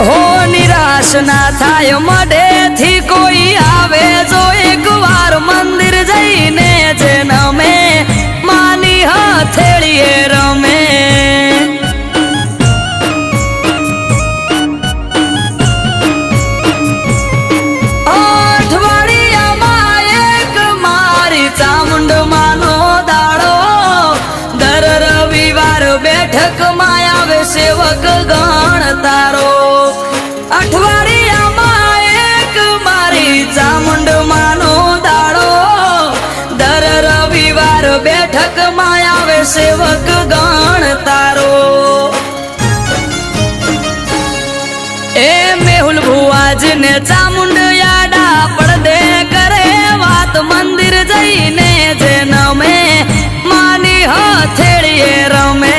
હો નિરાશ ના થાય મઢેથી કોઈ આવે જો એકવાર મંદિર જઈને જન્મે માની હથેળીએ રમે અઠવાડિયામાં એક મારી ચામુંડ માનો દાડો દર રવિવાર બેઠકમાં આવે સેવક ગણ તારો અઠવાડિયામાં એક મારી ચામુંડ માનો દાડો દર રવિવાર બેઠકમાં આવે સેવક ગણ તારો એ મેહુલ ભુવાજીને ચામુંડ યાડા પડદે કરે વાત મંદિર જઈને જન્મે માની હથેળીએ રમે